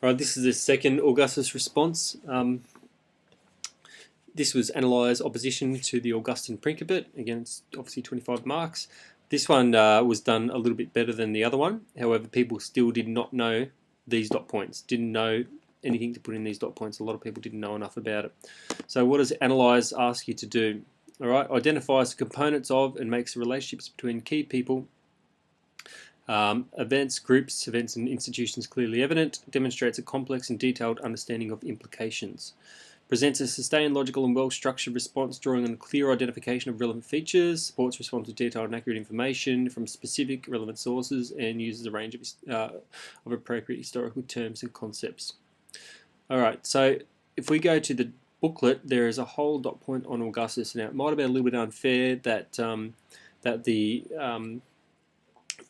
All right, this is the second Augustus response. This was analyse opposition to the Augustan Principate. Again, it's obviously 25 marks. This one was done a little bit better than the other one. However, people still did not know these dot points, didn't know anything to put in these dot points. A lot of people didn't know enough about it. So what does analyse ask you to do? All right, identifies the components of and makes the relationships between key people, events, groups, events and institutions clearly evident, demonstrates a complex and detailed understanding of implications. Presents a sustained, logical and well-structured response drawing on a clear identification of relevant features, supports response with detailed and accurate information from specific relevant sources, and uses a range of appropriate historical terms and concepts. Alright, so if we go to the booklet, there is a whole dot point on Augustus. Now, it might have been a little bit unfair that, that the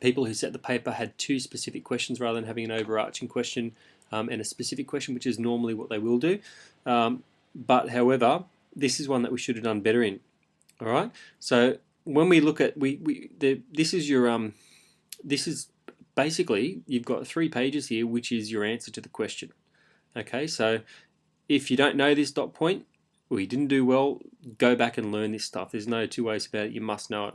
people who set the paper had two specific questions rather than having an overarching question and a specific question, which is normally what they will do. But however, this is one that we should have done better in. All right. So when we look at this is your this is basically you've got 3 pages here, which is your answer to the question. Okay. So if you don't know this dot point, or you didn't do well, go back and learn this stuff. There's no two ways about it. You must know it.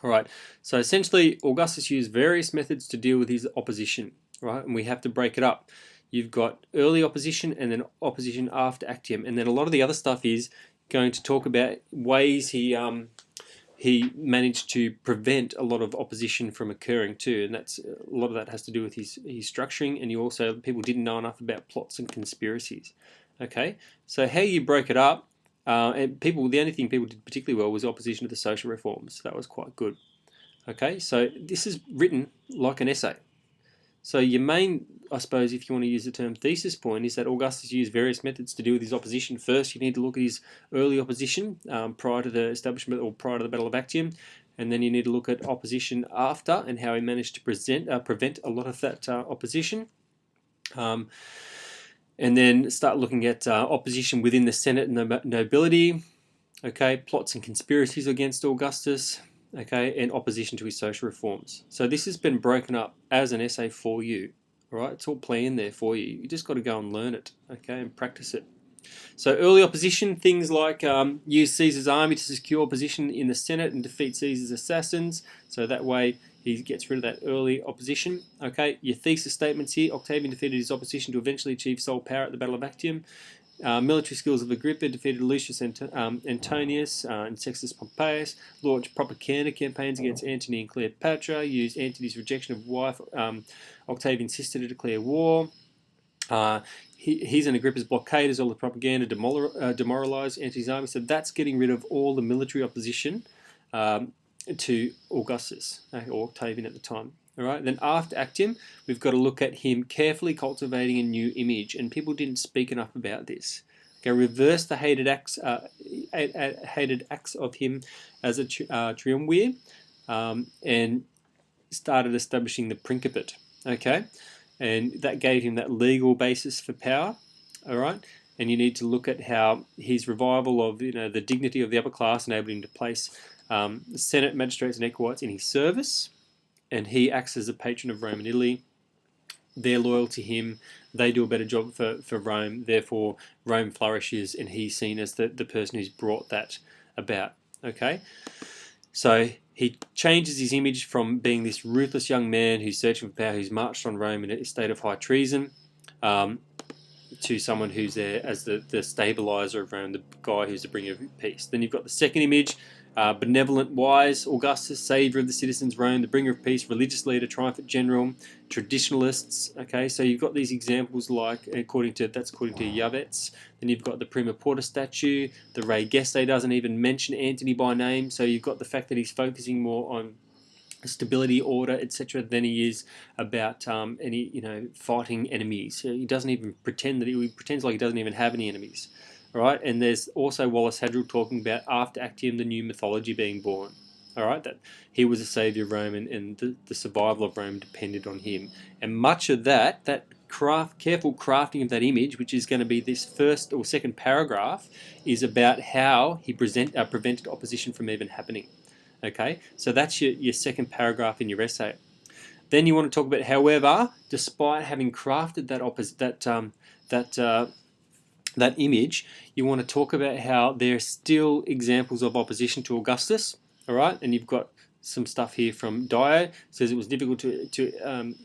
All right. So essentially, Augustus used various methods to deal with his opposition. Right, and we have to break it up. You've got early opposition and then opposition after Actium, and then a lot of the other stuff is going to talk about ways he managed to prevent a lot of opposition from occurring too, and that's a lot of that has to do with his structuring, and you also people didn't know enough about plots and conspiracies. Okay, so how you broke it up, and the only thing people did particularly well was opposition to the social reforms. So that was quite good. Okay, so this is written like an essay. So your main, I suppose, if you want to use the term thesis point, is that Augustus used various methods to deal with his opposition. First, you need to look at his early opposition prior to the establishment or prior to the Battle of Actium, and then you need to look at opposition after and how he managed to prevent a lot of that opposition. And then start looking at opposition within the Senate and the nobility. Okay, plots and conspiracies against Augustus. Okay, and opposition to his social reforms. So this has been broken up as an essay for you. All right, it's all planned there for you. You just got to go and learn it, okay, and practice it. So early opposition, things like use Caesar's army to secure position in the Senate and defeat Caesar's assassins. So that way he gets rid of that early opposition. Okay, your thesis statements here. Octavian defeated his opposition to eventually achieve sole power at the Battle of Actium. Military skills of Agrippa defeated Lucius Antonius and Sextus Pompeius, launched propaganda campaigns against Antony and Cleopatra, used Antony's rejection of wife Octavian's sister to declare war. His and Agrippa's blockade as all the propaganda demoralised Antony's army. So that's getting rid of all the military opposition to Augustus, or Octavian at the time. All right. Then after Actium, we've got to look at him carefully cultivating a new image, and people didn't speak enough about this. Okay, reverse the hated acts of him as a triumvir, and started establishing the Principate. Okay, and that gave him that legal basis for power. All right, and you need to look at how his revival of the dignity of the upper class enabled him to place the Senate, magistrates, and equites in his service. And he acts as a patron of Rome and Italy. They're loyal to him. They do a better job for Rome. Therefore, Rome flourishes, and he's seen as the person who's brought that about. Okay? So he changes his image from being this ruthless young man who's searching for power, who's marched on Rome in a state of high treason, to someone who's there as the stabilizer of Rome, the guy who's the bringer of peace. Then you've got the second image. Benevolent, wise, Augustus, saviour of the citizens, Rome, the bringer of peace, religious leader, triumphant general, traditionalists. Okay, so you've got these examples like according to Yavetz. Then you've got the Prima Porta statue. The Re Gestae doesn't even mention Antony by name. So you've got the fact that he's focusing more on stability, order, etc., than he is about fighting enemies. So he doesn't even pretend that he pretends like he doesn't even have any enemies. All right, and there's also Wallace Hadrill talking about after Actium the new mythology being born. All right, that he was a saviour of Rome, and the survival of Rome depended on him. And much of that careful crafting of that image, which is going to be this first or second paragraph, is about how he prevented opposition from even happening. Okay, so that's your second paragraph in your essay. Then you want to talk about, however, despite having crafted that image, you want to talk about how there are still examples of opposition to Augustus. All right, and you've got some stuff here from Dio. Says it was difficult to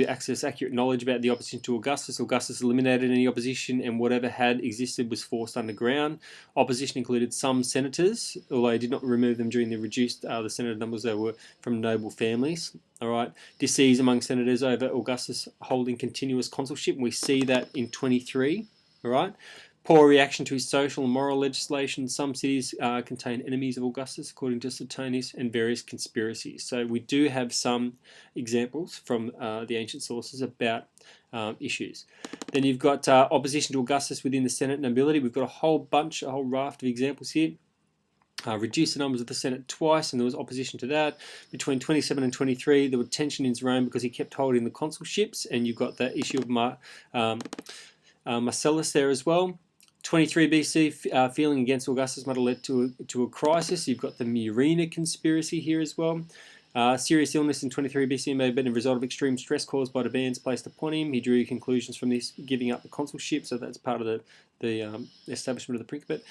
access accurate knowledge about the opposition to Augustus. Augustus eliminated any opposition, and whatever had existed was forced underground. Opposition included some senators, although he did not remove them during the reduced the senator numbers. They were from noble families. All right, disease among senators over Augustus holding continuous consulship. We see that in 23. All right. Poor reaction to his social and moral legislation. Some cities contain enemies of Augustus, according to Suetonius, and various conspiracies. So we do have some examples from the ancient sources about issues. Then you've got opposition to Augustus within the Senate nobility. We've got a whole raft of examples here. Reduced the numbers of the Senate twice, and there was opposition to that. Between 27 and 23, there was tension in Rome because he kept holding the consulships, and you've got that issue of Marcellus there as well. 23 BC, feeling against Augustus might have led to a crisis. You've got the Murena conspiracy here as well. Serious illness in 23 BC may have been a result of extreme stress caused by demands placed upon him. He drew conclusions from this, giving up the consulship, so that's part of the establishment of the Principate.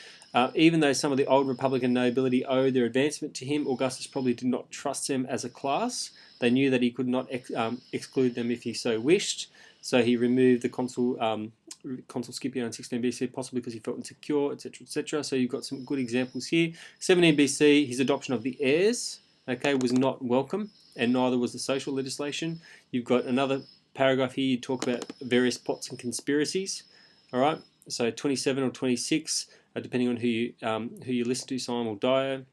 Even though some of the old Republican nobility owed their advancement to him, Augustus probably did not trust them as a class. They knew that he could not exclude them if he so wished. So he removed the consul Scipio in 16 BC, possibly because he felt insecure, etc., etc. So you've got some good examples here. 17 BC, his adoption of the heirs, okay, was not welcome, and neither was the social legislation. You've got another paragraph here. You talk about various plots and conspiracies. All right. So 27 or 26, depending on who you listen to, Simon or Dio.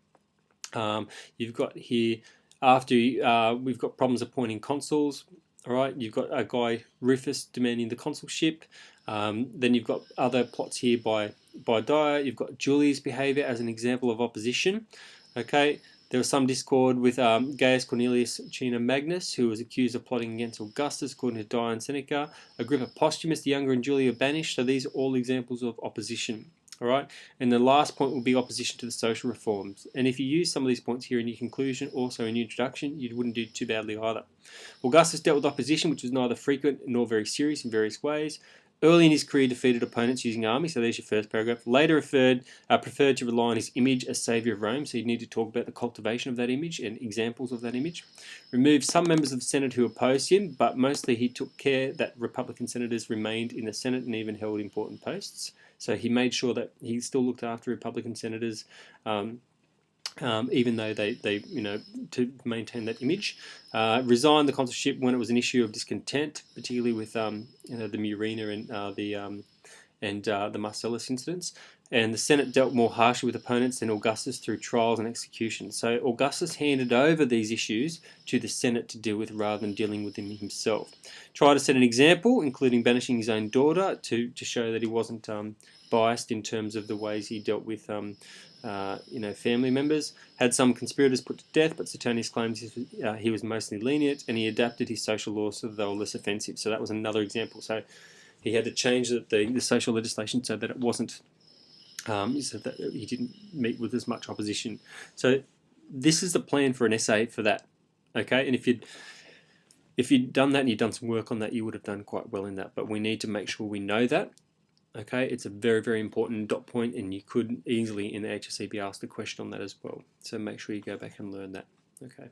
You've got here after we've got problems appointing consuls. All right, you've got a guy Rufus demanding the consulship. Then you've got other plots here by Dio. You've got Julius' behaviour as an example of opposition. Okay, there was some discord with Gaius Cornelius Cina Magnus, who was accused of plotting against Augustus, according to Dio and Seneca. Agrippa Posthumus the Younger and Julia banished. So these are all examples of opposition. All right, and the last point will be opposition to the social reforms. And if you use some of these points here in your conclusion, also in your introduction, you wouldn't do too badly either. Augustus dealt with opposition, which was neither frequent nor very serious in various ways. Early in his career, defeated opponents using armies, so there's your first paragraph. Later preferred to rely on his image as saviour of Rome, so you need to talk about the cultivation of that image and examples of that image. Removed some members of the Senate who opposed him, but mostly he took care that Republican senators remained in the Senate and even held important posts. So he made sure that he still looked after Republican senators, even though they to maintain that image. Resigned the consulship when it was an issue of discontent, particularly with the Murena and the Marcellus incidents. And the Senate dealt more harshly with opponents than Augustus through trials and executions. So Augustus handed over these issues to the Senate to deal with rather than dealing with them himself. Tried to set an example, including banishing his own daughter to show that he wasn't biased in terms of the ways he dealt with family members. Had some conspirators put to death, but Suetonius claims he was mostly lenient, and he adapted his social laws so that they were less offensive. So that was another example. So he had to change the social legislation so that it wasn't so that he didn't meet with as much opposition. So this is the plan for an essay for that. Okay, and if you'd done that and you'd done some work on that, you would have done quite well in that. But we need to make sure we know that. Okay, it's a very, very important dot point, and you could easily in the HSC be asked a question on that as well. So make sure you go back and learn that. Okay.